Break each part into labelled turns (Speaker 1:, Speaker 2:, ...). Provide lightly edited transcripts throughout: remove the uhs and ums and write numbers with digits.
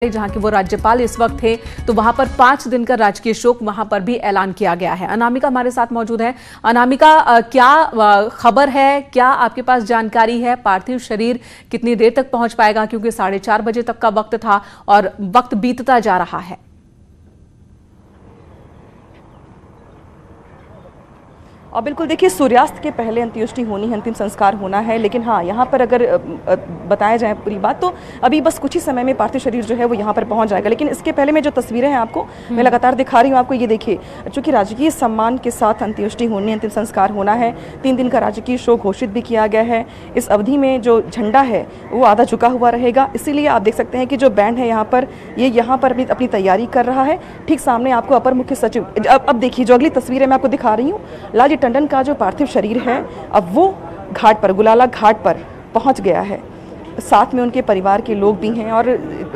Speaker 1: जहां के वो राज्यपाल इस वक्त थे, तो वहां पर 5 दिन का राजकीय शोक वहां पर भी ऐलान किया गया है। अनामिका हमारे साथ मौजूद है। अनामिका, क्या खबर है, क्या आपके पास जानकारी है? पार्थिव शरीर कितनी देर तक पहुंच पाएगा, क्योंकि 4:30 बजे तक का वक्त था और वक्त बीतता जा रहा है।
Speaker 2: और बिल्कुल देखिए, सूर्यास्त के पहले अंत्येष्टि होनी है, अंतिम संस्कार होना है। लेकिन हाँ, यहाँ पर अगर बताया जाए पूरी बात, तो अभी बस कुछ ही समय में पार्थिव शरीर जो है वो यहाँ पर पहुँच जाएगा। लेकिन इसके पहले में जो तस्वीरें हैं आपको मैं लगातार दिखा रही हूँ आपको, ये देखिए, चूंकि राजकीय सम्मान के साथ अंत्येष्टि होनी है, अंतिम संस्कार होना है। 3 दिन का राजकीय शोक घोषित भी किया गया है। इस अवधि में जो झंडा है वो आधा झुका हुआ रहेगा, इसीलिए आप देख सकते हैं कि जो बैंड है यहाँ पर, ये यहाँ पर अपनी तैयारी कर रहा है। ठीक सामने आपको अपर मुख्य सचिव, अब देखिए जो अगली तस्वीरें मैं आपको दिखा रही हूँ, लालजी टंडन का जो पार्थिव शरीर है अब वो घाट पर, गुलाला घाट पर पहुंच गया है। साथ में उनके परिवार के लोग भी हैं और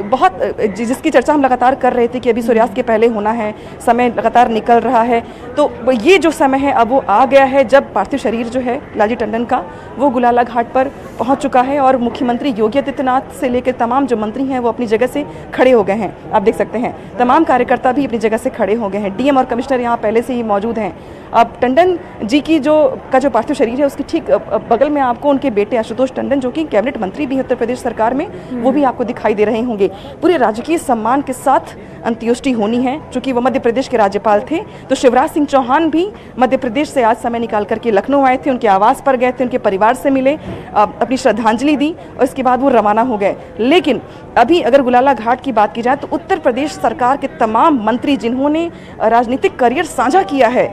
Speaker 2: बहुत जिसकी चर्चा हम लगातार कर रहे थे कि अभी सूर्यास्त के पहले होना है, समय लगातार निकल रहा है, तो ये जो समय है अब वो आ गया है जब पार्थिव शरीर जो है लालजी टंडन का वो गुलाला घाट पर पहुंच चुका है। और मुख्यमंत्री योगी आदित्यनाथ से लेकर तमाम जो मंत्री हैं वो अपनी जगह से खड़े हो गए हैं। आप देख सकते हैं तमाम कार्यकर्ता भी अपनी जगह से खड़े हो गए हैं। डीएम और कमिश्नर यहाँ पहले से ही मौजूद हैं। अब टंडन जी की जो पार्थिव शरीर है उसके ठीक बगल में आपको उनके बेटे आशुतोष टंडन, जो कि कैबिनेट मंत्री भी उत्तर प्रदेश सरकार में, वो भी आपको दिखाई दे रहे होंगे। पूरे राजकीय सम्मान के साथ अंत्येष्टि होनी है। चूंकि वो मध्य प्रदेश के राज्यपाल थे, तो शिवराज सिंह चौहान भी मध्य प्रदेश से आज समय निकाल करके लखनऊ आए थे, उनके आवास पर गए थे, उनके परिवार से मिले, अपनी श्रद्धांजलि दी और इसके बाद वो रवाना हो गए। लेकिन अभी अगर गुलाला घाट की बात की जाए तो उत्तर प्रदेश सरकार के तमाम मंत्री जिन्होंने राजनीतिक करियर साझा किया है,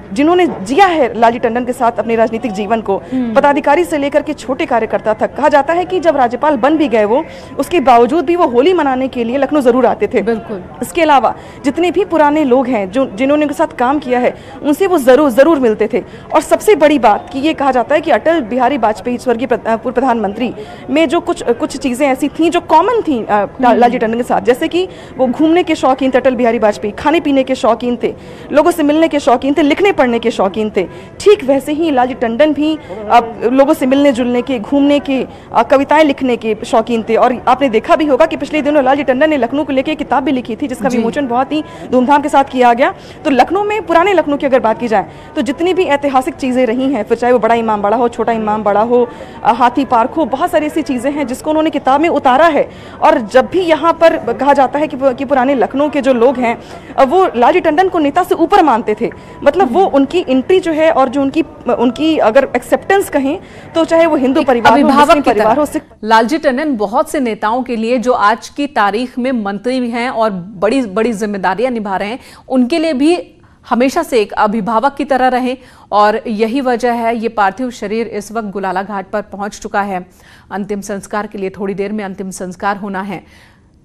Speaker 2: जिन्होंने जिया है लालजी टंडन के साथ अपने राजनीतिक जीवन को, पदाधिकारी से लेकर के छोटे कार्यकर्ता तक, कहा जाता है कि जब राज्यपाल बन भी गए वो, उसके बावजूद भी वो होली मनाने के लिए लखनऊ जरूर आते थे।
Speaker 1: बिल्कुल।
Speaker 2: इसके अलावा जितने भी पुराने लोग हैं जो जिन्होंने उनके साथ काम किया है, उनसे वो जरूर मिलते थे। और सबसे बड़ी बात कि ये कहा जाता है कि अटल बिहारी वाजपेयी, स्वर्गीय पूर्व प्रधानमंत्री में जो कुछ चीजें ऐसी थी जो कॉमन थी लालजी टंडन के साथ, जैसे कि वो घूमने के शौकीन थे अटल बिहारी वाजपेयी, खाने पीने के शौकीन थे, लोगों से मिलने के शौकीन थे, लिखने पढ़ने के शौकीन थे। ठीक वैसे ही लालजी टंडन भी लोगों से मिलने जुलने के, घूमने के, कविताएं लिखने के शौकीन थे। और आपने देखा भी होगा कि पिछले दिनों लालजी टंडन ने लखनऊ को लेकर किताब भी लिखी थी, जिसका विमोचन बहुत ही धूमधाम के साथ किया गया। तो लखनऊ में, पुराने लखनऊ की अगर बात की जाए, तो जितनी भी ऐतिहासिक चीजें रही हैं, फिर चाहे वो बड़ा इमाम बाड़ा हो, छोटा इमाम बाड़ा हो, हाथी पार्क हो, बहुत सारी ऐसी चीजें हैं जिसको उन्होंने किताब में उतारा है। और जब भी यहाँ पर कहा जाता है कि पुराने लखनऊ के जो लोग हैं वो लालजी टंडन को नेता से ऊपर मानते थे, मतलब वो उनकी एंट्री जो है और जो उनकी अगर एक्सेप्टेंस कहें, तो चाहे वो हिंदू परिवार हो, सिख।
Speaker 1: लालजी टंडन बहुत से नेताओं के लिए जो आज की तारीख में मंत्री भी हैं और बड़ी बड़ी जिम्मेदारियां निभा रहे हैं, उनके लिए भी हमेशा से एक अभिभावक की तरह रहे। और यही वजह है ये पार्थिव शरीर इस वक्त गुलाला घाट पर पहुंच चुका है। अंतिम संस्कार के लिए थोड़ी देर में अंतिम संस्कार होना है,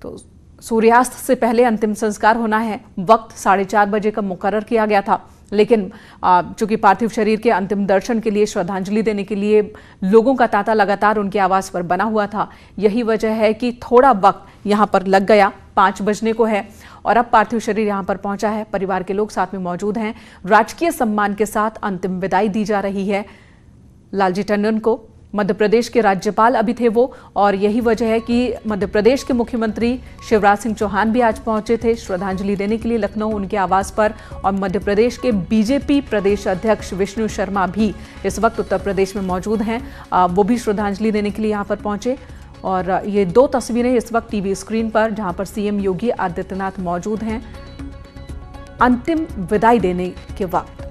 Speaker 1: तो सूर्यास्त से पहले अंतिम संस्कार होना है। वक्त 4:30 बजे का मुकर्रर किया गया था, लेकिन चूंकि पार्थिव शरीर के अंतिम दर्शन के लिए, श्रद्धांजलि देने के लिए लोगों का तांता लगातार उनके आवास पर बना हुआ था। यही वजह है कि थोड़ा वक्त यहाँ पर लग गया, 5 बजने को है और अब पार्थिव शरीर यहाँ पर पहुंचा है। परिवार के लोग साथ में मौजूद हैं। राजकीय सम्मान के साथ अंतिम विदाई दी जा रही है लालजी टंडन को। मध्य प्रदेश के राज्यपाल अभी थे वो, और यही वजह है कि मध्य प्रदेश के मुख्यमंत्री शिवराज सिंह चौहान भी आज पहुंचे थे श्रद्धांजलि देने के लिए लखनऊ, उनके आवास पर। और मध्य प्रदेश के बीजेपी प्रदेश अध्यक्ष विष्णु शर्मा भी इस वक्त उत्तर प्रदेश में मौजूद हैं, वो भी श्रद्धांजलि देने के लिए यहाँ पर पहुंचे। और ये 2 तस्वीरें इस वक्त टीवी स्क्रीन पर, जहां पर सीएम योगी आदित्यनाथ मौजूद हैं अंतिम विदाई देने के वक्त।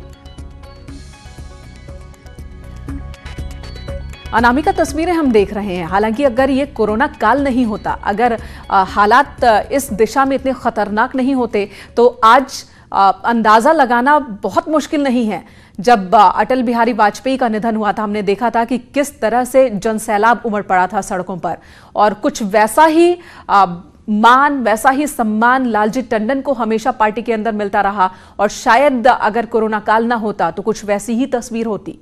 Speaker 1: अनामिका, तस्वीरें हम देख रहे हैं। हालांकि अगर ये कोरोना काल नहीं होता, अगर हालात इस दिशा में इतने खतरनाक नहीं होते, तो आज अंदाजा लगाना बहुत मुश्किल नहीं है। जब अटल बिहारी वाजपेयी का निधन हुआ था, हमने देखा था कि किस तरह से जनसैलाब उमड़ पड़ा था सड़कों पर, और कुछ वैसा ही वैसा ही सम्मान लालजी टंडन को हमेशा पार्टी के अंदर मिलता रहा। और शायद अगर कोरोना काल ना होता तो कुछ वैसी ही तस्वीर होती।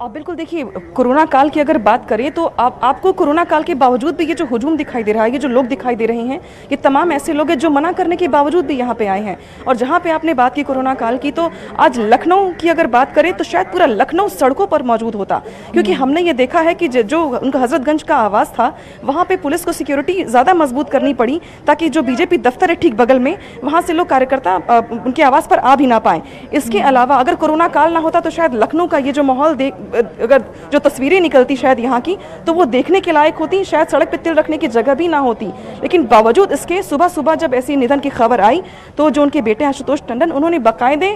Speaker 2: और बिल्कुल देखिए, कोरोना काल की अगर बात करें तो आपको कोरोना काल के बावजूद भी ये जो हुजूम दिखाई दे रहा है, ये जो लोग दिखाई दे रहे हैं, ये तमाम ऐसे लोग हैं जो मना करने के बावजूद भी यहाँ पे आए हैं। और जहाँ पे आपने बात की कोरोना काल की, तो आज लखनऊ की अगर बात करें तो शायद पूरा लखनऊ सड़कों पर मौजूद होता, क्योंकि हमने ये देखा है कि जो उनका हजरतगंज का आवास था, वहाँ पे पुलिस को सिक्योरिटी ज़्यादा मजबूत करनी पड़ी ताकि जो बीजेपी दफ्तर है ठीक बगल में, वहाँ से लोग कार्यकर्ता उनके आवास पर आ भी ना पाए। इसके अलावा अगर कोरोना काल ना होता तो शायद लखनऊ का ये जो माहौल अगर जो तस्वीरें निकलती शायद यहाँ की, तो वो देखने के लायक होती, शायद सड़क पे तिल रखने की जगह भी ना होती। लेकिन बावजूद इसके सुबह सुबह जब ऐसी निधन की खबर आई, तो जो उनके बेटे आशुतोष टंडन, उन्होंने बाकायदे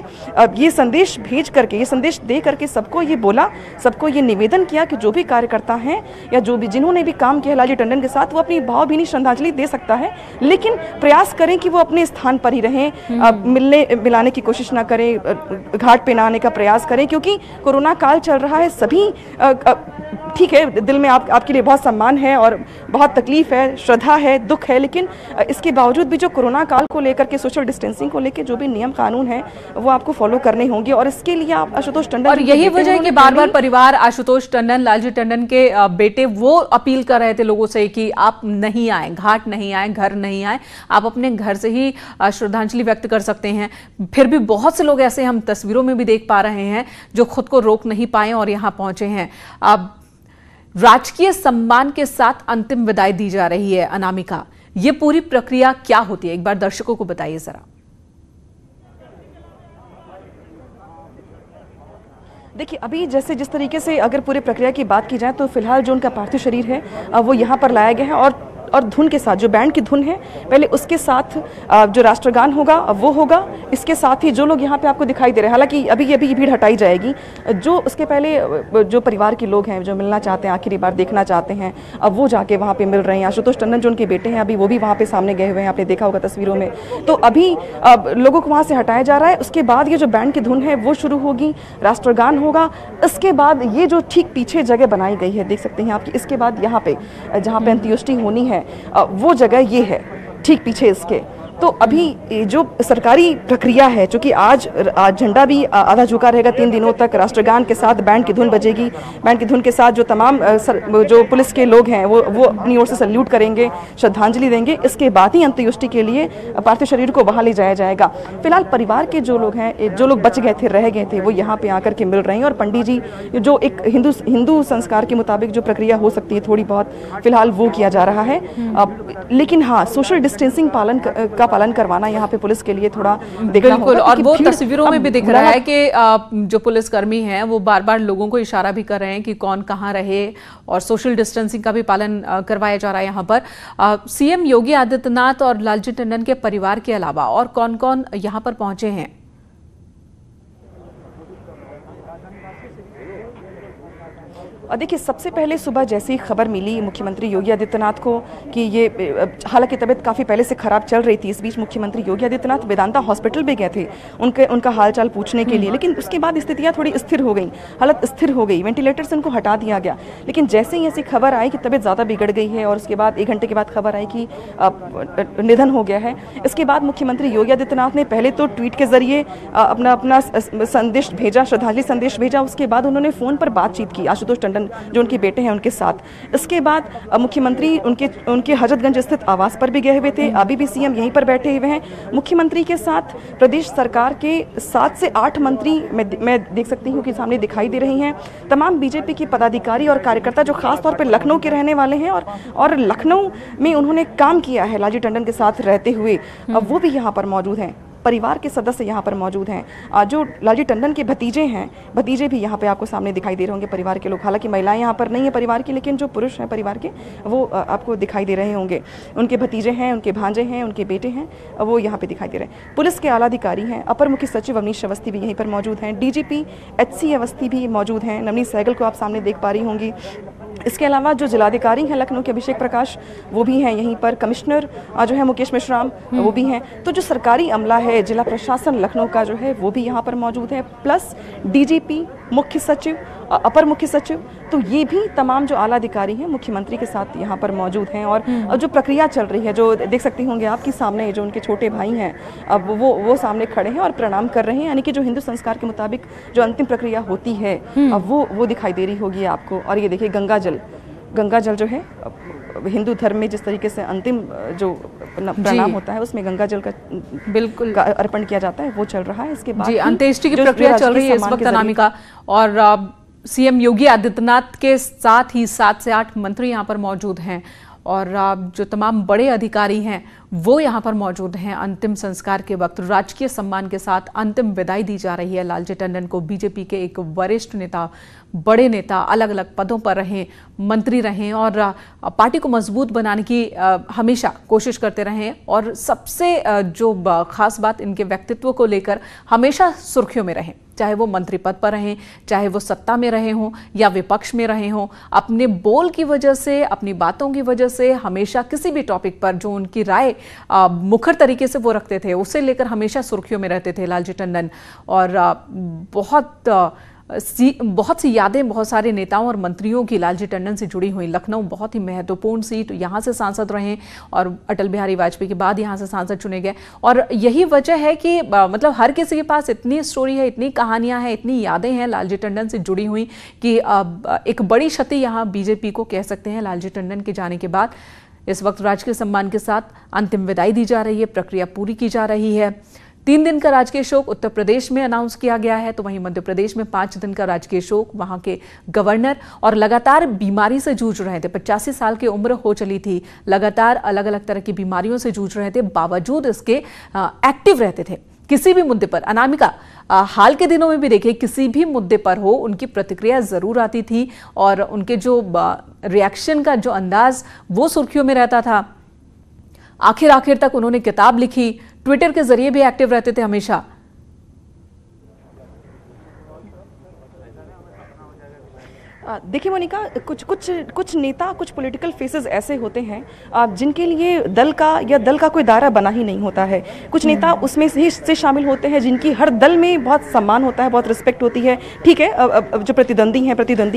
Speaker 2: ये संदेश भेज करके, ये संदेश दे करके सबको ये बोला, सबको ये निवेदन किया कि जो भी कार्यकर्ता हैं या जो भी जिन्होंने भी काम किया लालजी टंडन के साथ, वो अपनी भावभीनी श्रद्धांजलि दे सकता है, लेकिन प्रयास करें कि वो अपने स्थान पर ही रहें, मिलने मिलाने की कोशिश ना करें, घाट पे ना आने का प्रयास करें, क्योंकि कोरोना काल चल रहा है। सभी ठीक है, दिल में आपके लिए बहुत सम्मान है और बहुत तकलीफ है, श्रद्धा है, दुख है, लेकिन इसके बावजूद भी जो कोरोना काल को लेकर के, सोशल डिस्टेंसिंग को लेकर जो भी नियम कानून है, वो आपको फॉलो करने होंगे। और इसके लिए आप आशुतोष टंडन,
Speaker 1: और यही वजह है कि बार बार परिवार आशुतोष टंडन, लालजी टंडन के बेटे, वो अपील कर रहे थे लोगों से कि आप नहीं आए, घाट नहीं आए, घर नहीं आए, आप अपने घर से ही श्रद्धांजलि व्यक्त कर सकते हैं। फिर भी बहुत से लोग ऐसे हम तस्वीरों में भी देख पा रहे हैं जो खुद को रोक नहीं पाए और यहां पहुंचे हैं। अब राजकीय सम्मान के साथ अंतिम विदाई दी जा रही है अनामिका, ये पूरी प्रक्रिया क्या होती है, एक बार दर्शकों को बताइए जरा।
Speaker 2: देखिए, अभी जैसे जिस तरीके से अगर पूरी प्रक्रिया की बात की जाए, तो फिलहाल जो उनका पार्थिव शरीर है वो यहाँ पर लाया गया है, और धुन के साथ, जो बैंड की धुन है पहले, उसके साथ जो राष्ट्रगान होगा वो होगा, इसके साथ ही जो लोग यहाँ पे आपको दिखाई दे रहे हैं, हालांकि अभी भीड़ हटाई जाएगी, जो उसके पहले जो परिवार के लोग हैं, जो मिलना चाहते हैं, आखिरी बार देखना चाहते हैं, अब वो जाके वहाँ पे मिल रहे हैं। आशुतोष टंडन जो उनके बेटे हैं, अभी वो भी वहाँ पे सामने गए हुए हैं, आपने देखा होगा तस्वीरों में। तो अभी लोगों को वहाँ से हटाया जा रहा है। उसके बाद ये जो बैंड की धुन है वो शुरू होगी, राष्ट्रगान होगा। इसके बाद ये जो ठीक पीछे जगह बनाई गई है, देख सकते हैं आपकी, इसके बाद यहाँ पे जहाँ पे अंत्येष्टि होनी है, वो जगह ये है ठीक पीछे इसके। तो अभी जो सरकारी प्रक्रिया है, चूँकि आज झंडा भी आधा झुका रहेगा 3 दिनों तक, राष्ट्रगान के साथ बैंड की धुन बजेगी, बैंड की धुन के साथ जो तमाम जो पुलिस के लोग हैं वो अपनी ओर से सल्यूट करेंगे, श्रद्धांजलि देंगे। इसके बाद ही अंत्येष्टि के लिए पार्थिव शरीर को वहाँ ले जाया जाएगा। फिलहाल परिवार के जो लोग हैं, जो लोग बच गए थे, रह गए थे, वो यहाँ पे आकर के मिल रहे हैं, और पंडित जी जो एक हिंदू संस्कार के मुताबिक जो प्रक्रिया हो सकती है थोड़ी बहुत, फिलहाल वो किया जा रहा है। लेकिन हाँ, सोशल डिस्टेंसिंग पालन करवाना यहाँ पे पुलिस के लिए थोड़ा देखना होगा।
Speaker 1: और वो तस्वीरों में भी दिख रहा है कि जो पुलिसकर्मी हैं वो बार बार लोगों को इशारा भी कर रहे हैं कि कौन कहाँ रहे, और सोशल डिस्टेंसिंग का भी पालन करवाया जा रहा है यहाँ पर। सीएम योगी आदित्यनाथ और लालजी टंडन के परिवार के अलावा और कौन कौन यहाँ पर पहुंचे हैं?
Speaker 2: और देखिए, सबसे पहले सुबह जैसे ही खबर मिली मुख्यमंत्री योगी आदित्यनाथ को कि ये, हालांकि तबीयत काफ़ी पहले से खराब चल रही थी, इस बीच मुख्यमंत्री योगी आदित्यनाथ वेदांता हॉस्पिटल भी गए थे उनका हालचाल पूछने के लिए, लेकिन उसके बाद स्थितियां थोड़ी स्थिर हो गई, हालत स्थिर हो गई, वेंटिलेटर से उनको हटा दिया गया। लेकिन जैसे ही ऐसी खबर आई कि तबीयत ज़्यादा बिगड़ गई है, और उसके बाद 1 घंटे के बाद खबर आई कि निधन हो गया है, इसके बाद मुख्यमंत्री योगी आदित्यनाथ ने पहले तो ट्वीट के जरिए अपना संदेश भेजा, श्रद्धांजलि संदेश भेजा। उसके बाद उन्होंने फ़ोन पर बातचीत की आशुतोष टंडन जो उनके बेटे हैं उनके साथ। इसके बाद मुख्यमंत्री उनके हजरतगंज स्थित आवास पर भी गए हुए थे, अभी भी सीएम यहीं पर बैठे हुए हैं। मुख्यमंत्री के साथ प्रदेश सरकार के 7 से 8 मंत्री मैं देख सकती हूँ कि सामने दिखाई दे रही हैं। तमाम बीजेपी के पदाधिकारी और कार्यकर्ता जो खास तौर पर लखनऊ के रहने वाले हैं और लखनऊ में उन्होंने काम किया है लालजी टंडन के साथ रहते हुए, वो भी यहाँ पर मौजूद हैं। परिवार के सदस्य यहाँ पर मौजूद हैं। जो लालजी टंडन के भतीजे भी यहाँ पे आपको सामने दिखाई दे रहे होंगे, परिवार के लोग। हालांकि महिलाएं यहाँ पर नहीं है परिवार की, लेकिन जो पुरुष हैं परिवार के, वो आपको दिखाई दे रहे होंगे। उनके भतीजे हैं, उनके भांजे हैं, उनके बेटे हैं, वो यहाँ पे दिखाई दे रहे हैं। पुलिस के आला अधिकारी हैं, अपर मुख्य सचिव अवनीश अवस्थी भी यहीं पर मौजूद हैं, डीजीपी HC अवस्थी भी मौजूद हैं, नवनीत सहगल को आप सामने देख पा रही होंगी। इसके अलावा जो जिलाधिकारी हैं लखनऊ के अभिषेक प्रकाश, वो भी हैं यहीं पर। कमिश्नर जो है मुकेश मिश्राम, वो भी हैं। तो जो सरकारी अमला है, जिला प्रशासन लखनऊ का जो है, वो भी यहाँ पर मौजूद है। प्लस डीजीपी मुख्य सचिव, अपर मुख्य सचिव, तो ये भी तमाम जो आला अधिकारी हैं मुख्यमंत्री के साथ यहाँ पर मौजूद हैं। और जो प्रक्रिया चल रही है, जो देख सकती होंगे आपकी सामने जो उनके छोटे भाई हैं, अब वो सामने खड़े हैं और प्रणाम कर रहे हैं, यानी कि जो हिंदू संस्कार के मुताबिक जो अंतिम प्रक्रिया होती है अब वो दिखाई दे रही होगी आपको। और ये देखिए गंगा जल जो है हिंदू धर्म में जिस तरीके से अंतिम जो प्रणाम होता है उसमें गंगा जल का बिल्कुल अर्पण किया जाता है, वो चल रहा है। इसके बाद
Speaker 1: अंत्येष्टि की प्रक्रिया चल रही है इस वक्त अनामिका, और सीएम योगी आदित्यनाथ के साथ ही 7 से 8 मंत्री यहाँ पर मौजूद हैं और जो तमाम बड़े अधिकारी हैं वो यहाँ पर मौजूद हैं। अंतिम संस्कार के वक्त राजकीय सम्मान के साथ अंतिम विदाई दी जा रही है लालजी टंडन को। बीजेपी के एक वरिष्ठ नेता, बड़े नेता, अलग अलग पदों पर रहे, मंत्री रहे और पार्टी को मजबूत बनाने की हमेशा कोशिश करते रहे। और सबसे जो खास बात, इनके व्यक्तित्व को लेकर हमेशा सुर्खियों में रहे, चाहे वो मंत्री पद पर रहें, चाहे वो सत्ता में रहे हों या विपक्ष में रहे हों। अपने बोल की वजह से, अपनी बातों की वजह से हमेशा किसी भी टॉपिक पर जो उनकी राय मुखर तरीके से वो रखते थे, उसे लेकर हमेशा सुर्खियों में रहते थे लालजी टंडन। और बहुत सी यादें बहुत सारे नेताओं और मंत्रियों की लालजी टंडन से जुड़ी हुई। लखनऊ बहुत ही महत्वपूर्ण सीट, यहाँ से सांसद रहे और अटल बिहारी वाजपेयी के बाद यहाँ से सांसद चुने गए। और यही वजह है कि मतलब हर किसी के पास इतनी स्टोरी है, इतनी कहानियां हैं, इतनी यादें हैं लालजी टंडन से जुड़ी हुई कि एक बड़ी क्षति यहाँ बीजेपी को कह सकते हैं लालजी टंडन के जाने के बाद। इस वक्त राजकीय सम्मान के साथ अंतिम विदाई दी जा रही है, प्रक्रिया पूरी की जा रही है। 3 दिन का राजकीय शोक उत्तर प्रदेश में अनाउंस किया गया है, तो वहीं मध्य प्रदेश में 5 दिन का राजकीय शोक। वहां के गवर्नर और लगातार बीमारी से जूझ रहे थे, 85 साल की उम्र हो चली थी, लगातार अलग अलग तरह की बीमारियों से जूझ रहे थे, बावजूद इसके एक्टिव रहते थे। किसी भी मुद्दे पर, अनामिका हाल के दिनों में भी देखिए, किसी भी मुद्दे पर हो उनकी प्रतिक्रिया जरूर आती थी और उनके जो रिएक्शन का जो अंदाज वो सुर्खियों में रहता था। आखिर तक उन्होंने किताब लिखी, ट्विटर के जरिए भी एक्टिव रहते थे हमेशा।
Speaker 2: देखिए मोनिका, कुछ नेता, कुछ पॉलिटिकल फेसेस ऐसे होते हैं जिनके लिए दल का कोई दायरा बना ही नहीं होता है। कुछ नेता उसमें से शामिल होते हैं जिनकी हर दल में बहुत सम्मान होता है, बहुत रिस्पेक्ट होती है। ठीक है, जो प्रतिद्वंदी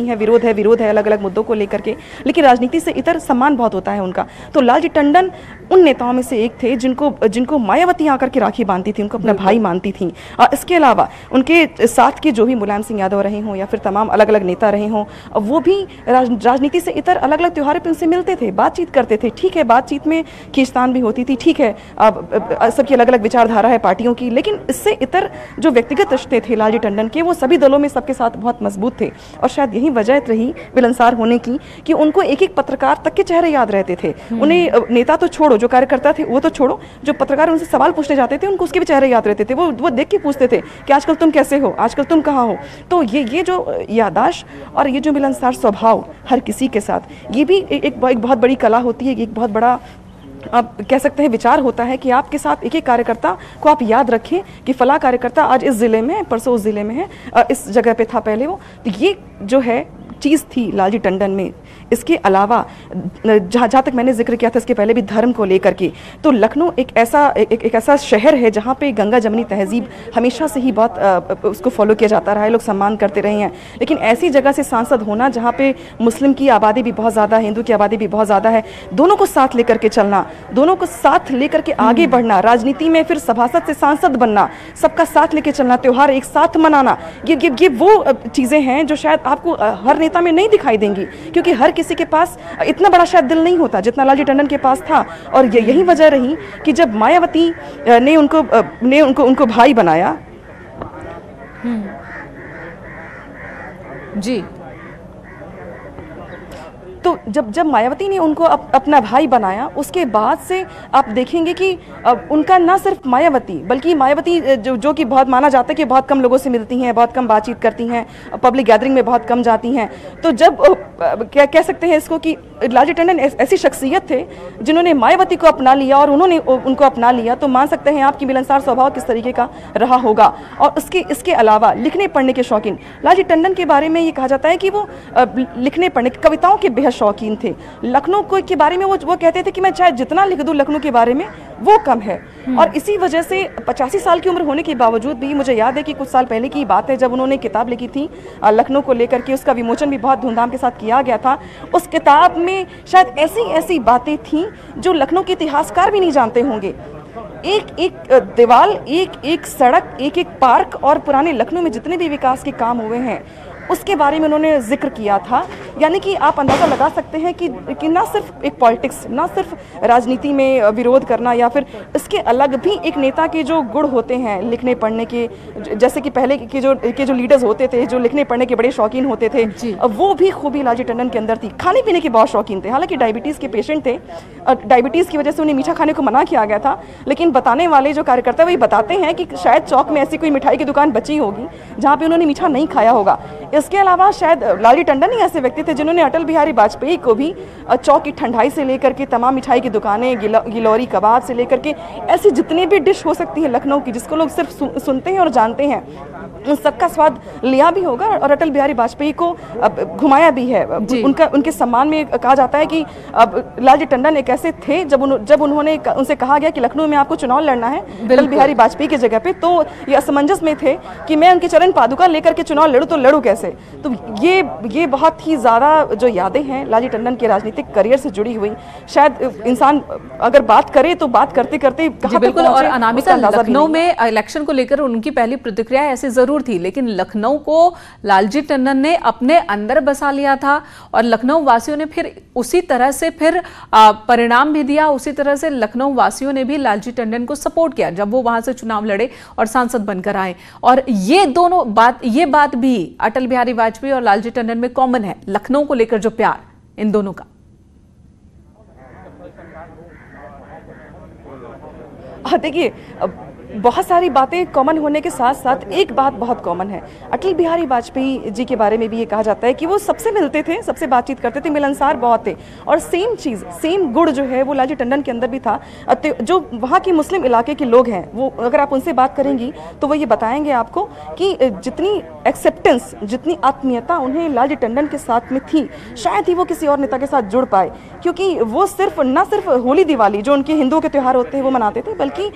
Speaker 2: हैं, विरोध है अलग अलग मुद्दों को लेकर के, लेकिन राजनीति से इतर सम्मान बहुत होता है उनका। तो लालजी टंडन उन नेताओं में से एक थे जिनको मायावती आकर के राखी बांधती थी, उनको अपना भाई मानती थी। इसके अलावा उनके साथ के जो भी मुलायम सिंह यादव रहे हों या फिर तमाम अलग अलग नेता रहे हों, वो भी राजनीति से इतर अलग अलग त्योहारों पर उनसे मिलते थे, बातचीत करते थे। ठीक है, बातचीत में खींचतान भी होती थी, ठीक है, सबकी अलग अलग विचारधारा है पार्टियों की, लेकिन इससे इतर जो व्यक्तिगत रिश्ते थे लालजी टंडन के, वो सभी दलों में सबके साथ बहुत मजबूत थे। और शायद यही वजह रही मिलनसार होने की कि उनको एक एक पत्रकार तक के चेहरे याद रहते थे। उन्हें नेता तो छोड़ो, जो कार्यकर्ता थे वो तो छोड़ो, जो पत्रकार उनसे सवाल पूछने जाते थे उनको उसके भी चेहरे याद रहते थे। वो देख के पूछते थे कि आजकल तुम कैसे हो, आजकल तुम कहाँ हो। तो ये जो यादाश्त और ये जो मिलनसार स्वभाव हर किसी के साथ, ये भी एक बहुत बड़ी कला होती है, एक बहुत बड़ा आप कह सकते हैं विचार होता है कि आपके साथ एक एक कार्यकर्ता को आप याद रखें कि फला कार्यकर्ता आज इस जिले में है, परसों उस जिले में है, इस जगह पे था पहले वो। तो ये जो है चीज़ थी लालजी टंडन में। इसके अलावा जहाँ तक मैंने जिक्र किया था इसके पहले भी धर्म को लेकर के, तो लखनऊ एक ऐसा शहर है जहाँ पे गंगा जमनी तहजीब हमेशा से ही बहुत उसको फॉलो किया जाता रहा है, लोग सम्मान करते रहे हैं। लेकिन ऐसी जगह से सांसद होना जहाँ पे मुस्लिम की आबादी भी बहुत ज़्यादा है, हिंदू की आबादी भी बहुत ज़्यादा है, दोनों को साथ लेकर के चलना, दोनों को साथ लेकर के आगे बढ़ना, राजनीति में फिर सभासद से सांसद बनना, सबका साथ लेके चलना, त्योहार एक साथ मनाना, ये वो चीज़ें हैं जो शायद आपको हर नेता में नहीं दिखाई देंगी, क्योंकि हर किसी के पास इतना बड़ा शायद दिल नहीं होता जितना लालजी टंडन के पास था। और यही वजह रही कि जब मायावती ने उनको भाई बनाया
Speaker 1: जी,
Speaker 2: तो जब मायावती ने उनको अपना भाई बनाया, उसके बाद से आप देखेंगे कि उनका ना सिर्फ मायावती बल्कि मायावती जो कि बहुत माना जाता है कि बहुत कम लोगों से मिलती हैं, बहुत कम बातचीत करती हैं, पब्लिक गैदरिंग में बहुत कम जाती हैं। तो जब क्या कह सकते हैं इसको कि लालजी टंडन ऐसी शख्सियत थे जिन्होंने मायावती को अपना लिया और उन्होंने उनको अपना लिया, तो मान सकते हैं आपकी मिलनसार स्वभाव किस तरीके का रहा होगा। और इसके अलावा लिखने पढ़ने के शौकीन, लालजी टंडन के बारे में ये कहा जाता है कि वो लिखने पढ़ने, कविताओं के बेहद बेहद शौकीन थे। लखनऊ को के बारे में वो कहते थे कि मैं चाहे जितना लिख दूं लखनऊ के बारे में वो कम है। और इसी वजह से 85 साल की उम्र होने के बावजूद भी, मुझे याद है कि कुछ साल पहले की बात है जब उन्होंने किताब लिखी थी लखनऊ को लेकर के, उसका विमोचन भी बहुत धूमधाम के साथ किया गया था। उस किताब में शायद ऐसी ऐसी बातें थीं जो लखनऊ के इतिहासकार भी नहीं जानते होंगे। एक एक दीवार, एक एक सड़क, एक एक पार्क और पुराने लखनऊ में जितने भी विकास के काम हुए हैं उसके बारे में उन्होंने जिक्र किया था। यानी कि आप अंदाज़ा लगा सकते हैं कि ना सिर्फ एक पॉलिटिक्स, ना सिर्फ राजनीति में विरोध करना या फिर इसके अलग भी एक नेता के जो गुण होते हैं लिखने पढ़ने के, जैसे कि पहले के जो लीडर्स होते थे जो लिखने पढ़ने के बड़े शौकीन होते थे, वो भी खूबी लालजी टंडन के अंदर थी। खाने पीने के बहुत शौकीन थे, हालांकि डायबिटीज़ के पेशेंट थे, डायबिटीज़ की वजह से उन्हें मीठा खाने को मना किया गया था, लेकिन बताने वाले जो कार्यकर्ता वही बताते हैं कि शायद चौक में ऐसी कोई मिठाई की दुकान बची होगी जहाँ पे उन्होंने मीठा नहीं खाया होगा। इसके अलावा शायद लालजी टंडन ही ऐसे व्यक्ति थे जिन्होंने अटल बिहारी वाजपेयी को भी चौक की ठंडाई से लेकर के तमाम मिठाई की दुकानें, गिलौरी कबाब से लेकर के ऐसी जितनी भी डिश हो सकती है लखनऊ की जिसको लोग सिर्फ सुनते हैं और जानते हैं, उन सबका स्वाद लिया भी होगा और अटल बिहारी वाजपेयी को घुमाया भी है। उनके सम्मान में कहा जाता है कि लालजी टंडन एक ऐसे थे जब उन्होंने उनसे कहा गया कि लखनऊ में आपको चुनाव लड़ना है अटल बिहारी वाजपेयी की जगह पे, तो ये असमंजस में थे कि मैं उनके चरण पादुका लेकर के चुनाव लड़ूं तो लड़ूं कैसे। तो ये बहुत ही ज़्यादा जो यादें हैं लालजी टंडन के राजनीतिक करियर से जुड़ी हुई, शायद इंसान अगर बात करे तो बात करते करते
Speaker 1: बिल्कुल। और अनामिका, लखनऊ में इलेक्शन को लेकर उनकी पहली प्रतिक्रिया ऐसी जरूर थी, लेकिन लखनऊ को लालजी टंडन ने अपने अंदर बसा लिया था और लखनऊ वासियों ने फिर उसी तरह से फिर परिणाम भी दिया। उसी तरह से लखनऊ वासियों ने भी लालजी टंडन को सपोर्ट किया जब वो वहां से चुनाव लड़े और सांसद बनकर आए। और ये बात भी अटल बिहारी वाजपेयी और लालजी टंडन में कॉमन है, लखनऊ को लेकर जो प्यार इन दोनों का।
Speaker 2: देखिए, बहुत सारी बातें कॉमन होने के साथ साथ एक बात बहुत कॉमन है। अटल बिहारी वाजपेयी जी के बारे में भी ये कहा जाता है कि वो सबसे मिलते थे, सबसे बातचीत करते थे, मिलनसार बहुत थे। और सेम चीज़, सेम गुण जो है वो लालजी टंडन के अंदर भी था। जो वहाँ के मुस्लिम इलाके के लोग हैं वो अगर आप उनसे बात करेंगी तो वो ये बताएंगे आपको कि जितनी एक्सेप्टेंस, जितनी आत्मीयता उन्हें लालजी टंडन के साथ में थी, शायद ही वो किसी और नेता के साथ जुड़ पाए, क्योंकि वो ना सिर्फ होली दिवाली जो उनके हिंदुओं के त्यौहार होते हैं वो मनाते थे, बल्कि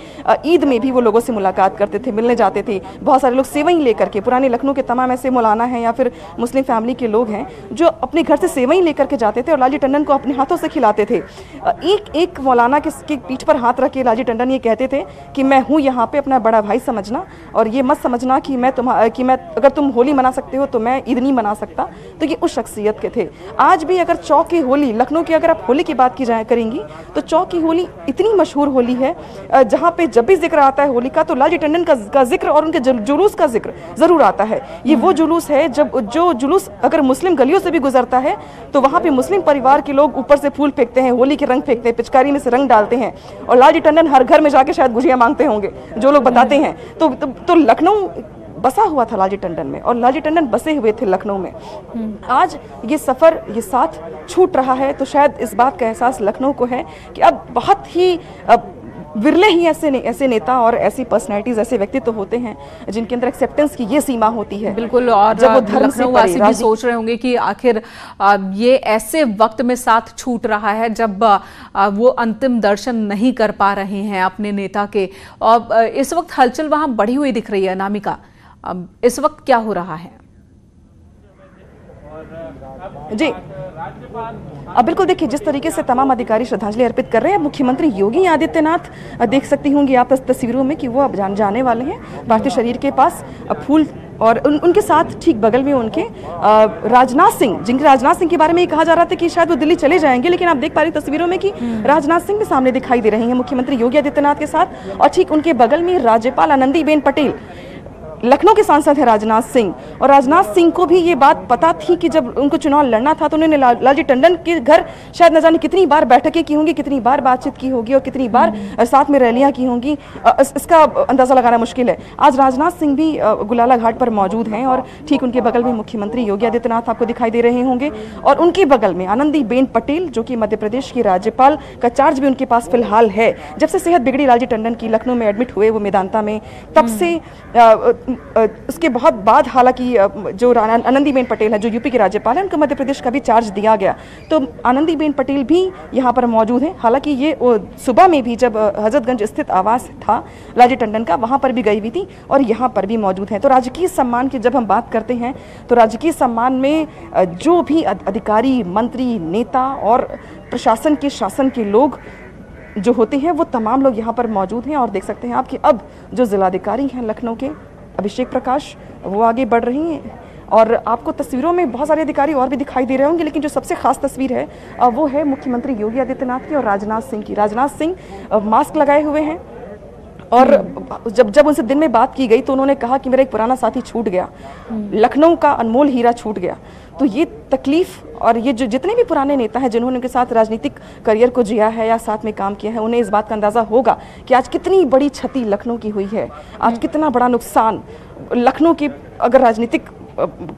Speaker 2: ईद में भी वो लोगों से मुलाकात करते थे, मिलने जाते थे। बहुत सारे लोग सेवई लेकर के, पुराने लखनऊ के तमाम ऐसे मौलाना हैं या फिर मुस्लिम फैमिली के लोग हैं जो अपने घर से सेवई लेकर के जाते थे और लालजी टंडन को अपने हाथों से खिलाते थे। एक मौलाना के पीठ पर हाथ रख के लालजी टंडन ये कहते थे कि मैं हूँ यहाँ पे, अपना बड़ा भाई समझना और ये मत समझना कि मैं अगर तुम होली मना सकते हो तो मैं ईद नहीं मना सकता। तो ये उस शख्सियत के थे। आज भी अगर चौक की होली, लखनऊ की अगर आप होली की बात करेंगी तो चौक की होली इतनी मशहूर होली है जहाँ पे जब भी जिक्र आता है होली का तो लालजी टंडन का जिक्र और उनके जुलूस का जिक्र जरूर आता है। ये वो जुलूस है जो जुलूस अगर मुस्लिम गलियों से भी गुजरता है तो वहाँ पे मुस्लिम परिवार के लोग ऊपर से फूल फेंकते हैं, होली के रंग फेंकते हैं, पिचकारी में से रंग डालते हैं और लालजी टंडन हर घर में जाके शायद गुजिया मांगते होंगे, जो लोग बताते हैं। तो लखनऊ बसा हुआ था लालजी टंडन में और लालजी टंडन बसे हुए थे लखनऊ में। आज ये सफ़र, ये साथ छूट रहा है तो शायद इस बात का एहसास लखनऊ को है कि अब बहुत ही विरले ही ऐसे नेता और ऐसी पर्सनैलिटीज, ऐसे व्यक्तित्व होते हैं जिनके अंदर एक्सेप्टेंस की ये सीमा होती है।
Speaker 1: बिल्कुल। और जब वो धर्म से वासी भी सोच रहे होंगे कि आखिर ये ऐसे वक्त में साथ छूट रहा है जब वो अंतिम दर्शन नहीं कर पा रहे हैं अपने नेता के। और इस वक्त हलचल वहां बढ़ी हुई दिख रही है। अनामिका, इस वक्त क्या हो रहा है?
Speaker 2: जी अब बिल्कुल देखिए, जिस तरीके से तमाम अधिकारी श्रद्धांजलि अर्पित कर रहे हैं, मुख्यमंत्री योगी आदित्यनाथ देख सकती होंगी आप तस्वीरों में कि वो अब जाने वाले हैं पार्थिव शरीर के पास फूल और उनके साथ ठीक बगल में उनके राजनाथ सिंह, जिनके राजनाथ सिंह के बारे में ये कहा जा रहा था कि शायद वो दिल्ली चले जाएंगे, लेकिन आप देख पा रही तस्वीरों में कि राजनाथ सिंह भी सामने दिखाई दे रहे हैं मुख्यमंत्री योगी आदित्यनाथ के साथ। और ठीक उनके बगल में राज्यपाल आनंदीबेन पटेल, लखनऊ के सांसद है राजनाथ सिंह। और राजनाथ सिंह को भी ये बात पता थी कि जब उनको चुनाव लड़ना था तो उन्होंने लालजी टंडन के घर शायद न जाने कितनी बार बैठकें की होंगी, कितनी बार बातचीत की होगी और कितनी बार साथ में रैलियां की होंगी, इसका अंदाजा लगाना मुश्किल है। आज राजनाथ सिंह भी गुलाला घाट पर मौजूद हैं और ठीक उनके बगल में मुख्यमंत्री योगी आदित्यनाथ आपको दिखाई दे रहे होंगे और उनके बगल में आनंदीबेन पटेल जो कि मध्य प्रदेश की राज्यपाल का चार्ज भी उनके पास फिलहाल है। जब से सेहत बिगड़ी लालजी टंडन की, लखनऊ में एडमिट हुए वो मेदांता में, तब से उसके बहुत बाद हालांकि जो आनंदीबेन पटेल है, जो यूपी के राज्यपाल हैं, उनको मध्य प्रदेश का भी चार्ज दिया गया। तो आनंदीबेन पटेल भी यहाँ पर मौजूद हैं। हालांकि ये सुबह में भी जब हजरतगंज स्थित आवास था लालजी टंडन का, वहाँ पर भी गई हुई थी और यहाँ पर भी मौजूद हैं। तो राजकीय सम्मान की जब हम बात करते हैं तो राजकीय सम्मान में जो भी अधिकारी, मंत्री, नेता और प्रशासन के, शासन के लोग जो होते हैं वो तमाम लोग यहाँ पर मौजूद हैं। और देख सकते हैं आप कि अब जो जिलाधिकारी हैं लखनऊ के, अभिषेक प्रकाश, वो आगे बढ़ रही हैं और आपको तस्वीरों में बहुत सारे अधिकारी और भी दिखाई दे रहे होंगे, लेकिन जो सबसे खास तस्वीर है वो है मुख्यमंत्री योगी आदित्यनाथ की और राजनाथ सिंह की। राजनाथ सिंह मास्क लगाए हुए हैं और जब उनसे दिन में बात की गई तो उन्होंने कहा कि मेरा एक पुराना साथी छूट गया, लखनऊ का अनमोल हीरा छूट गया। तो ये तकलीफ और ये जो जितने भी पुराने नेता हैं जिन्होंने उनके साथ राजनीतिक करियर को जिया है या साथ में काम किया है, उन्हें इस बात का अंदाज़ा होगा कि आज कितनी बड़ी क्षति लखनऊ की हुई है, आज कितना बड़ा नुकसान लखनऊ की, अगर राजनीतिक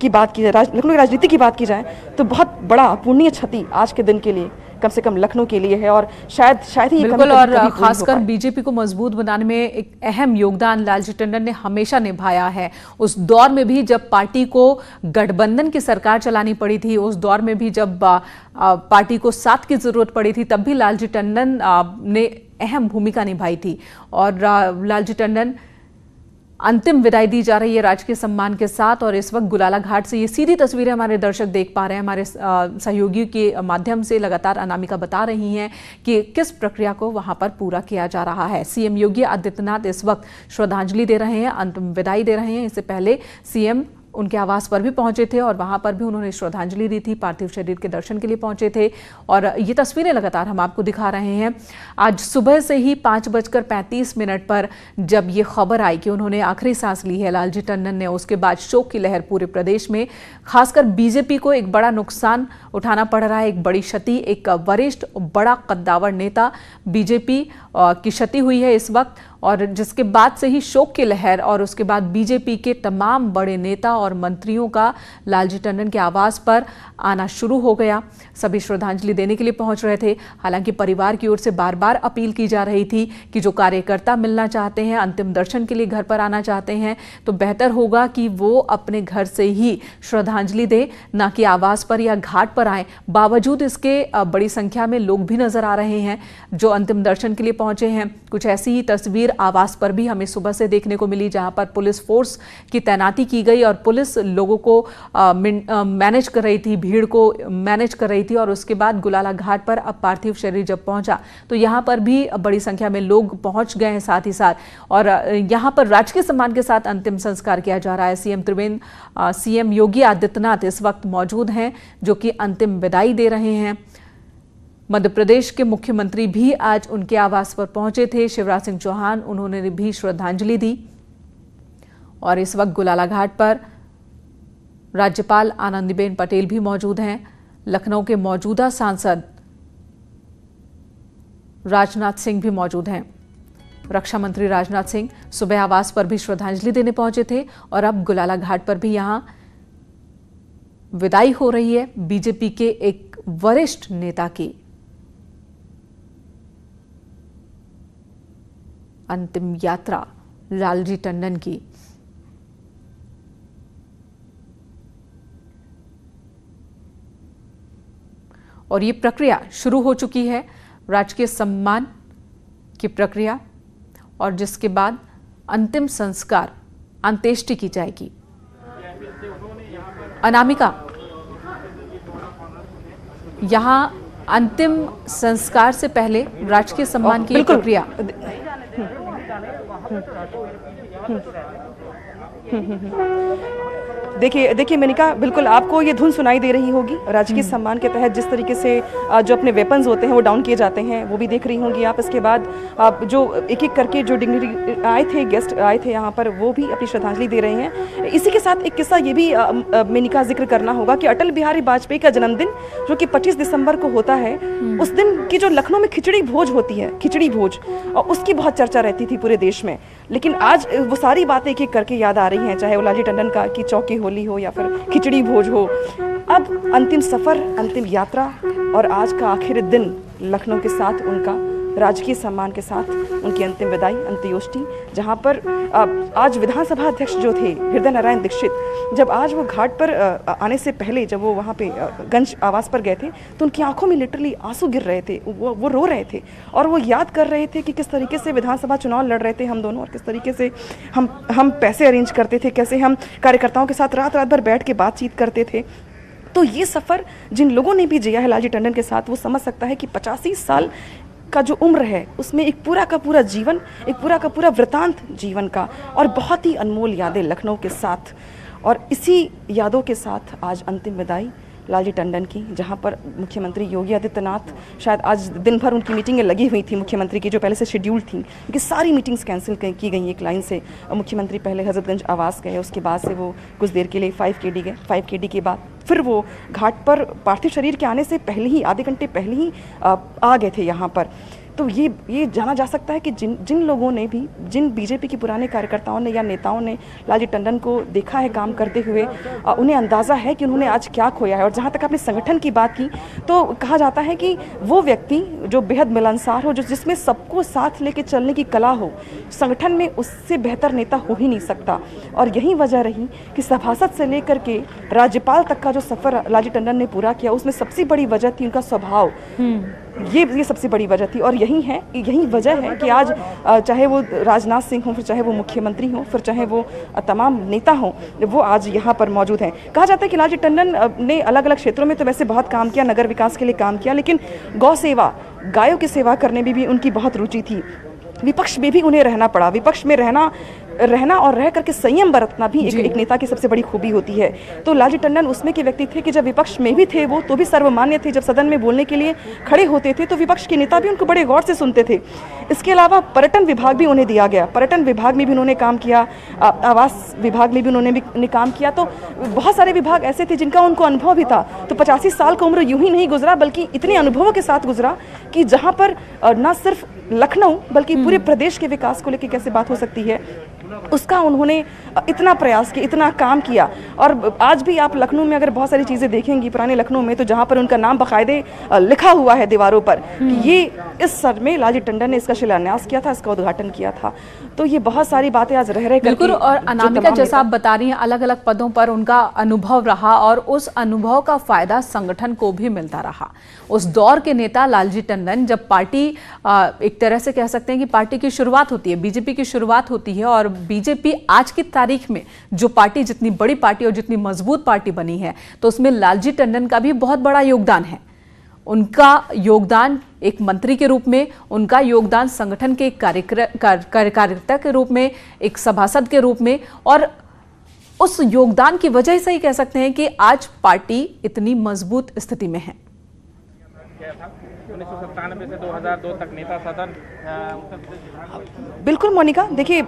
Speaker 2: की बात की जाए, लखनऊ की राजनीति की बात की जाए तो बहुत बड़ा पुण्य क्षति आज के दिन के लिए, कम से कम लखनऊ के लिए है। और शायद ही
Speaker 1: बिल्कुल, और खासकर बीजेपी को मजबूत बनाने में एक अहम योगदान लालजी टंडन ने हमेशा निभाया है। उस दौर में भी जब पार्टी को गठबंधन की सरकार चलानी पड़ी थी, उस दौर में भी जब पार्टी को साथ की जरूरत पड़ी थी, तब भी लालजी टंडन ने अहम भूमिका निभाई थी। और लालजी टंडन अंतिम विदाई दी जा रही है राजकीय सम्मान के साथ। और इस वक्त गुलाला घाट से ये सीधी तस्वीरें हमारे दर्शक देख पा रहे हैं। हमारे सहयोगियों के माध्यम से लगातार अनामिका बता रही हैं कि किस प्रक्रिया को वहां पर पूरा किया जा रहा है। सीएम योगी आदित्यनाथ इस वक्त श्रद्धांजलि दे रहे हैं, अंतिम विदाई दे रहे हैं। इससे पहले सीएम उनके आवास पर भी पहुंचे थे और वहां पर भी उन्होंने श्रद्धांजलि दी थी, पार्थिव शरीर के दर्शन के लिए पहुंचे थे। और ये तस्वीरें लगातार हम आपको दिखा रहे हैं। आज सुबह से ही 5:35 पर जब ये खबर आई कि उन्होंने आखिरी सांस ली है लालजी टंडन ने, उसके बाद शोक की लहर पूरे प्रदेश में, खासकर बीजेपी को एक बड़ा नुकसान उठाना पड़ रहा है, एक बड़ी क्षति, एक वरिष्ठ बड़ा कद्दावर नेता बीजेपी की क्षति हुई है इस वक्त। और जिसके बाद से ही शोक की लहर और उसके बाद बीजेपी के तमाम बड़े नेता और मंत्रियों का लालजी टंडन के आवास पर आना शुरू हो गया। सभी श्रद्धांजलि देने के लिए पहुंच रहे थे। हालांकि परिवार की ओर से बार बार अपील की जा रही थी कि जो कार्यकर्ता मिलना चाहते हैं, अंतिम दर्शन के लिए घर पर आना चाहते हैं, तो बेहतर होगा कि वो अपने घर से ही श्रद्धांजलि दें, ना कि आवास पर या घाट पर आए। बावजूद इसके बड़ी संख्या में लोग भी नजर आ रहे हैं जो अंतिम दर्शन के लिए पहुंचे हैं। कुछ ऐसी ही तस्वीर आवास पर भी हमें सुबह से देखने को मिली, जहां पर पुलिस फोर्स की तैनाती की गई और पुलिस लोगों को मैनेज कर रही थी, भीड़ को मैनेज कर रही थी। और उसके बाद गुलाला घाट पर अब पार्थिव शरीर जब पहुंचा तो यहां पर भी बड़ी संख्या में लोग पहुंच गए हैं साथ ही साथ। और यहां पर राजकीय सम्मान के साथ अंतिम संस्कार किया जा रहा है। सीएम योगी आदित्यनाथ इस वक्त मौजूद हैं, जो कि अंतिम विदाई दे रहे हैं। मध्य प्रदेश के मुख्यमंत्री भी आज उनके आवास पर पहुंचे थे, शिवराज सिंह चौहान, उन्होंने भी श्रद्धांजलि दी। और इस वक्त गुलाला घाट पर राज्यपाल आनंदीबेन पटेल भी मौजूद हैं। लखनऊ के मौजूदा सांसद राजनाथ सिंह भी मौजूद हैं। रक्षा मंत्री राजनाथ सिंह सुबह आवास पर भी श्रद्धांजलि देने पहुंचे थे और अब गुलाला घाट पर भी यहां विदाई हो रही है बीजेपी के एक वरिष्ठ नेता की। अंतिम यात्रा लालजी टंडन की। और ये प्रक्रिया शुरू हो चुकी है, राजकीय सम्मान की प्रक्रिया, और जिसके बाद अंतिम संस्कार, अंत्येष्टि की जाएगी। अनामिका, यहां अंतिम संस्कार से पहले राजकीय सम्मान की प्रक्रिया।
Speaker 2: देखिए मेनिका, बिल्कुल आपको ये धुन सुनाई दे रही होगी। राजकीय सम्मान के तहत जिस तरीके से जो अपने वेपन्स होते हैं वो डाउन किए जाते हैं, वो भी देख रही होंगी आप। इसके बाद जो एक एक करके जो डिग्निटरी आए थे, गेस्ट आए थे यहाँ पर, वो भी अपनी श्रद्धांजलि दे रहे हैं। इसी के साथ एक किस्सा ये भी मेनिका जिक्र करना होगा कि अटल बिहारी वाजपेयी का जन्मदिन जो कि 25 दिसंबर को होता है, उस दिन की जो लखनऊ में खिचड़ी भोज होती है, खिचड़ी भोज, और उसकी बहुत चर्चा रहती थी पूरे देश में। लेकिन आज वो सारी बातें एक एक करके याद आ रही हैं, चाहे वो लालजी टंडन का की चौकी होली हो या फिर खिचड़ी भोज हो। अब अंतिम सफर, अंतिम यात्रा और आज का आखिरी दिन लखनऊ के साथ उनका राजकीय सम्मान के साथ उनकी अंतिम विदाई, अंत्योष्टि, जहाँ पर आज विधानसभा अध्यक्ष जो थे हृदय नारायण दीक्षित, जब आज वो घाट पर आने से पहले जब वो वहाँ पे गंज आवास पर गए थे तो उनकी आंखों में लिटरली आंसू गिर रहे थे, वो रो रहे थे और वो याद कर रहे थे कि किस तरीके से विधानसभा चुनाव लड़ रहे थे हम दोनों और किस तरीके से हम पैसे अरेंज करते थे, कैसे हम कार्यकर्ताओं के साथ रात भर बैठ के बातचीत करते थे। तो ये सफ़र जिन लोगों ने भी जिया है लालजी टंडन के साथ, वो समझ सकता है कि 85 साल का जो उम्र है उसमें एक पूरा का पूरा जीवन, एक पूरा का पूरा वृतांत जीवन का और बहुत ही अनमोल यादें लखनऊ के साथ, और इसी यादों के साथ आज अंतिम विदाई लालजी टंडन की, जहां पर मुख्यमंत्री योगी आदित्यनाथ, शायद आज दिन भर उनकी मीटिंगें लगी हुई थी मुख्यमंत्री की जो पहले से शेड्यूल थी, क्योंकि सारी मीटिंग्स कैंसिल की गई एक लाइन से। मुख्यमंत्री पहले हजरतगंज आवास गए, उसके बाद से वो कुछ देर के लिए 5KD गए, 5KD के बाद फिर वो घाट पर पार्थिव शरीर के आने से पहले ही, आधे घंटे पहले ही आ गए थे यहाँ पर। तो ये जाना जा सकता है कि जिन लोगों ने भी, जिन बीजेपी के पुराने कार्यकर्ताओं ने या नेताओं ने लालजी टंडन को देखा है काम करते हुए, उन्हें अंदाज़ा है कि उन्होंने आज क्या खोया है। और जहाँ तक आपने संगठन की बात की तो कहा जाता है कि वो व्यक्ति जो बेहद मिलनसार हो, जिसमें सबको साथ लेके चलने की कला हो, संगठन में उससे बेहतर नेता हो ही नहीं सकता। और यही वजह रही कि सभासद से लेकर के राज्यपाल तक का जो सफ़र लालजी टंडन ने पूरा किया, उसमें सबसे बड़ी वजह थी उनका स्वभाव। ये सबसे बड़ी वजह थी और यही वजह है कि आज चाहे वो राजनाथ सिंह हो, फिर चाहे वो मुख्यमंत्री हो, फिर चाहे वो तमाम नेता हों, वो आज यहाँ पर मौजूद हैं। कहा जाता है कि लालजी टंडन ने अलग अलग क्षेत्रों में तो वैसे बहुत काम किया, नगर विकास के लिए काम किया, लेकिन गौ सेवा, गायों की सेवा करने में भी उनकी बहुत रुचि थी। विपक्ष में भी उन्हें रहना पड़ा। विपक्ष में रहना और रह करके संयम बरतना भी एक नेता की सबसे बड़ी खूबी होती है। तो लालजी टंडन उसमें के व्यक्ति थे कि जब विपक्ष में भी थे वो तो भी सर्वमान्य थे। जब सदन में बोलने के लिए खड़े होते थे तो विपक्ष के नेता भी उनको बड़े गौर से सुनते थे। इसके अलावा पर्यटन विभाग भी उन्हें दिया गया, पर्यटन विभाग में भी उन्होंने काम किया, आवास विभाग में भी उन्होंने काम किया। तो बहुत सारे विभाग ऐसे थे जिनका उनको अनुभव भी था। तो 85 साल का उम्र यूं ही नहीं गुजरा, बल्कि इतने अनुभवों के साथ गुजरा कि जहाँ पर न सिर्फ लखनऊ बल्कि पूरे प्रदेश के विकास को लेकर कैसे बात हो सकती है, उसका उन्होंने इतना प्रयास किया, इतना काम किया। और आज भी आप लखनऊ में अगर बहुत सारी चीज़ें देखेंगी पुराने लखनऊ में, तो जहाँ पर उनका नाम बाकायदे लिखा हुआ है दीवारों पर कि ये इस सर में लालजी टंडन ने इसका शिलान्यास किया था, इसका उद्घाटन किया था। तो ये बहुत सारी बातें आज रह
Speaker 1: बिल्कुल। और अनामिका, जैसा आप बता रही हैं, अलग अलग पदों पर उनका अनुभव रहा और उस अनुभव का फायदा संगठन को भी मिलता रहा। उस दौर के नेता लालजी टंडन, जब पार्टी एक तरह से कह सकते हैं कि पार्टी की शुरुआत होती है, बीजेपी की शुरुआत होती है, और बीजेपी आज की तारीख में जो पार्टी, जितनी बड़ी पार्टी और जितनी मजबूत पार्टी बनी है, तो उसमें लालजी टंडन का भी बहुत बड़ा योगदान है। उनका योगदान एक मंत्री के रूप में, उनका योगदान संगठन के कार्यकर्ता के रूप में, एक सभासद के रूप में, और उस योगदान की वजह से ही कह सकते हैं कि आज पार्टी इतनी मजबूत स्थिति में है।
Speaker 3: 1997 से 2002 तक नेता सदन।
Speaker 2: बिल्कुल मोनिका, देखिए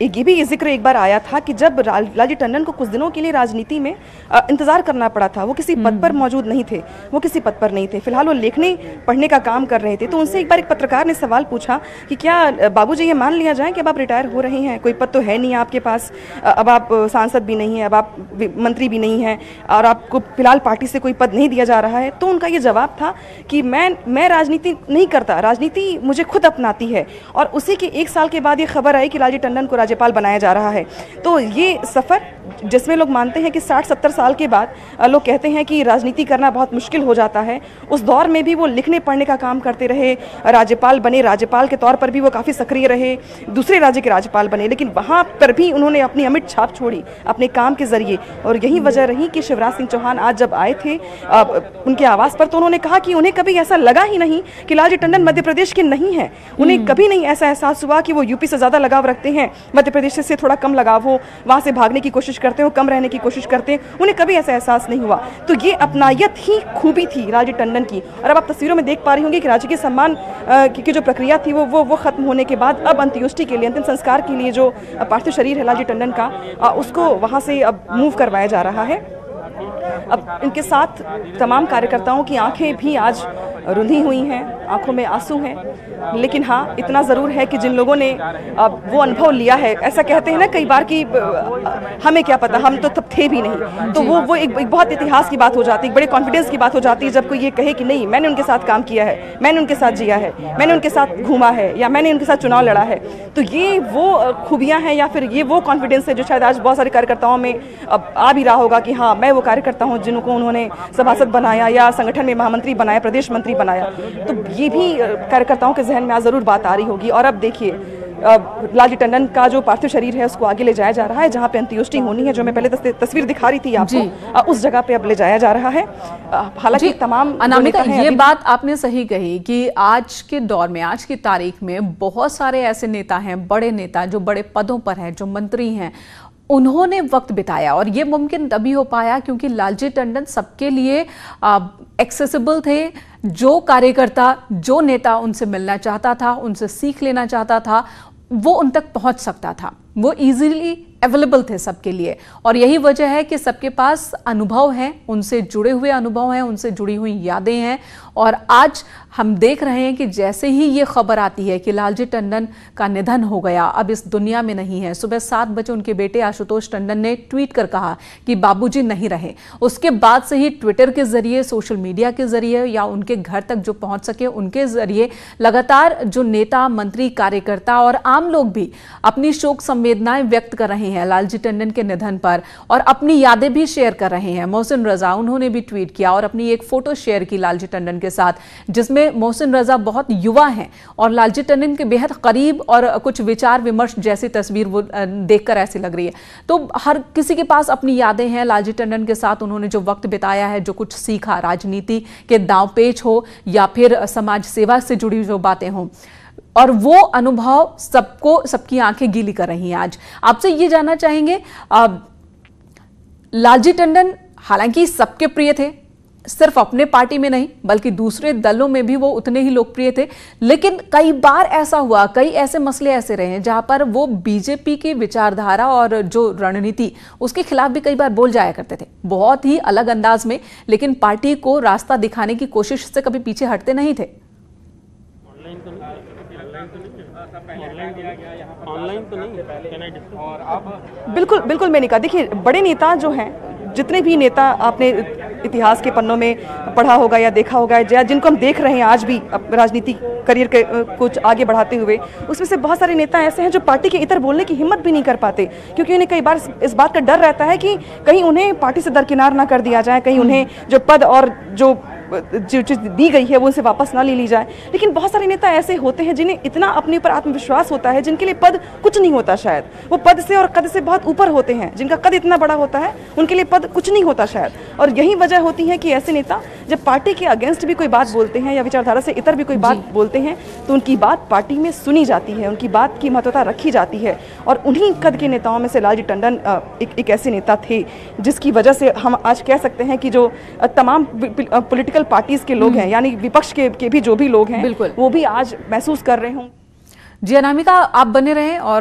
Speaker 2: ये भी जिक्र एक बार आया था कि जब लालजी टंडन को कुछ दिनों के लिए राजनीति में इंतजार करना पड़ा था, वो किसी पद पर मौजूद नहीं थे, वो किसी पद पर नहीं थे, फिलहाल वो लिखने पढ़ने का काम कर रहे थे। तो उनसे एक बार एक पत्रकार ने सवाल पूछा कि क्या बाबूजी ये मान लिया जाए कि अब आप रिटायर हो रहे हैं, कोई पद तो है नहीं आपके पास, अब आप सांसद भी नहीं है, अब आप मंत्री भी नहीं हैं और आपको फिलहाल पार्टी से कोई पद नहीं दिया जा रहा है। तो उनका ये जवाब था कि मैं राजनीति नहीं करता, राजनीति मुझे खुद अपनाती है। और उसी के 1 साल के बाद ये खबर आई कि लालजी टंडन को राज्यपाल बनाया जा रहा है। तो ये सफ़र जिसमें लोग मानते हैं कि 60-70 साल के बाद लोग कहते हैं कि राजनीति करना बहुत मुश्किल हो जाता है, उस दौर में भी वो लिखने पढ़ने का काम करते रहे, राज्यपाल बने, राज्यपाल के तौर पर भी वो काफ़ी सक्रिय रहे, दूसरे राज्य के राज्यपाल बने, लेकिन वहाँ पर भी उन्होंने अपनी अमिट छाप छोड़ी अपने काम के जरिए। और यही वजह रही कि शिवराज सिंह चौहान आज जब आए थे उनके आवास पर, तो उन्होंने कहा कि उन्हें कभी ऐसा लगा ही नहीं कि लालजी टंडन मध्य प्रदेश के नहीं है। उन्हें कभी नहीं ऐसा एहसास हुआ कि वो यूपी से ज़्यादा लगाव रखते हैं, मध्य प्रदेश से थोड़ा कम लगाव हो, वहाँ से भागने की कोशिश करते हो, कम रहने की कोशिश करते हैं, उन्हें कभी ऐसा एहसास नहीं हुआ। तो ये अपनायत ही खूबी थी लालजी टंडन की। और अब आप तस्वीरों में देख पा रही होंगी कि राजकीय सम्मान की जो प्रक्रिया थी वो खत्म होने के बाद अब अंत्योष्टि के लिए, अंतिम संस्कार के लिए जो पार्थिव शरीर है लालजी टंडन का, उसको वहाँ से अब मूव करवाया जा रहा है। अब इनके साथ तमाम कार्यकर्ताओं की आंखें भी आज रुंधी हुई हैं, आंखों में आंसू हैं। लेकिन हाँ, इतना ज़रूर है कि जिन लोगों ने वो अनुभव लिया है, ऐसा कहते हैं ना कई बार कि हमें क्या पता, हम तो तब थे भी नहीं, तो वो एक बहुत इतिहास की बात हो जाती है, बड़े कॉन्फिडेंस की बात हो जाती है जब कोई ये कहे कि नहीं, मैंने उनके साथ काम किया है, मैंने उनके साथ जिया है, मैंने उनके साथ घूमा है, या मैंने उनके साथ चुनाव लड़ा है। तो ये वो खूबियाँ हैं या फिर ये वो कॉन्फिडेंस है जो शायद आज बहुत सारे कार्यकर्ताओं में अब आ भी रहा होगा कि हाँ, मैं वो कार्यकर्ता हूँ जिनको उन्होंने सभासद बनाया या संगठन में महामंत्री बनाया, प्रदेश मंत्री बनाया। तो ये भी कार्यकर्ताओं के जहन में आज ज़रूर बात आ रही होगी। और अब देखिए, लालजी टंडन का जो पार्थिव शरीर है उसको आगे ले जाया जा रहा है, जहाँ पे अंत्येष्टि होनी है, जो मैं पहले तस्वीर दिखा रही थी आपको, उस जगह पे अब ले जाया जा रहा है। हालांकि तमाम
Speaker 1: अनामिका, ये बात आपने सही कही कि आज के दौर में, आज की तारीख में बहुत सारे ऐसे नेता हैं, बड़े नेता जो बड़े पदों पर हैं, जो मंत्री हैं, उन्होंने वक्त बिताया, और ये मुमकिन तभी हो पाया क्योंकि लालजी टंडन सबके लिए एक्सेसिबल थे। जो कार्यकर्ता, जो नेता उनसे मिलना चाहता था, उनसे सीख लेना चाहता था, वो उन तक पहुंच सकता था, वो इजीली अवेलेबल थे सबके लिए। और यही वजह है कि सबके पास अनुभव है, उनसे जुड़े हुए अनुभव हैं, उनसे जुड़ी हुई यादें हैं। और आज हम देख रहे हैं कि जैसे ही ये खबर आती है कि लालजी टंडन का निधन हो गया, अब इस दुनिया में नहीं है, सुबह 7 बजे उनके बेटे आशुतोष टंडन ने ट्वीट कर कहा कि बाबूजी नहीं रहे। उसके बाद से ही ट्विटर के जरिए, सोशल मीडिया के जरिए या उनके घर तक जो पहुंच सके उनके जरिए लगातार जो नेता, मंत्री, कार्यकर्ता और आम लोग भी अपनी शोक संवेदनाएं व्यक्त कर रहे हैं लालजी टंडन के निधन पर, और अपनी यादें भी शेयर कर रहे हैं। मोहसिन रजा, उन्होंने भी ट्वीट किया और अपनी एक फोटो शेयर की लालजी टंडन के साथ, जिसमें मोहसिन रजा बहुत युवा हैं और लालजी टंडन के बेहद करीब, और कुछ विचार विमर्श जैसी तस्वीर वो देखकर ऐसी लग रही है। तो हर किसी के पास अपनी यादें हैं लालजी टंडन के साथ, उन्होंने जो वक्त बिताया है, जो कुछ सीखा, राजनीति के दांवपेच हो या फिर समाज सेवा से जुड़ी जो बातें हों, और वो अनुभव सबको, सबकी आंखें गीली कर रही हैं। आज आपसे ये जानना चाहेंगे, लालजी टंडन हालांकि सबके प्रिय थे, सिर्फ अपने पार्टी में नहीं बल्कि दूसरे दलों में भी वो उतने ही लोकप्रिय थे, लेकिन कई बार ऐसा हुआ, कई ऐसे मसले ऐसे रहे हैं जहां पर वो बीजेपी की विचारधारा और जो रणनीति उसके खिलाफ भी कई बार बोल जाया करते थे, बहुत ही अलग अंदाज में, लेकिन पार्टी को रास्ता दिखाने की कोशिश से कभी पीछे हटते नहीं थे।
Speaker 3: ऑनलाइन तो नहीं। और अब
Speaker 2: बिल्कुल बिल्कुल मैंने कहा, देखिए बड़े नेता जो हैं, जितने भी नेता आपने इतिहास के पन्नों में पढ़ा होगा या देखा होगा, या जिनको हम देख रहे हैं आज भी राजनीति करियर के कुछ आगे बढ़ाते हुए, उसमें से बहुत सारे नेता ऐसे हैं जो पार्टी के इतर बोलने की हिम्मत भी नहीं कर पाते, क्योंकि उन्हें कई बार इस बात का डर रहता है कि कहीं उन्हें पार्टी से दरकिनार ना कर दिया जाए, कहीं उन्हें जो पद और जो चीज़ दी गई है वो उनसे वापस ना ले ली जाए। लेकिन बहुत सारे नेता ऐसे होते हैं जिन्हें इतना अपने ऊपर आत्मविश्वास होता है, जिनके लिए पद कुछ नहीं होता, शायद वो पद से और कद से बहुत ऊपर होते हैं, जिनका कद इतना बड़ा होता है उनके लिए पद कुछ नहीं होता शायद। और यही वजह होती है कि ऐसे नेता जब पार्टी के अगेंस्ट भी कोई बात बोलते हैं या विचारधारा से इतर भी कोई बात बोलते हैं तो उनकी बात पार्टी में सुनी जाती है, उनकी बात की महत्वता रखी जाती है। और उन्हीं कद के नेताओं में से लालजी टंडन एक ऐसे नेता थे जिसकी वजह से हम आज कह सकते हैं कि जो तमाम पॉलिटिकल पार्टीज के लोग हैं, यानी विपक्ष के भी जो भी लोग हैं, वो भी आज महसूस कर रहे हों।
Speaker 1: जी अनामिका, आप बने रहें और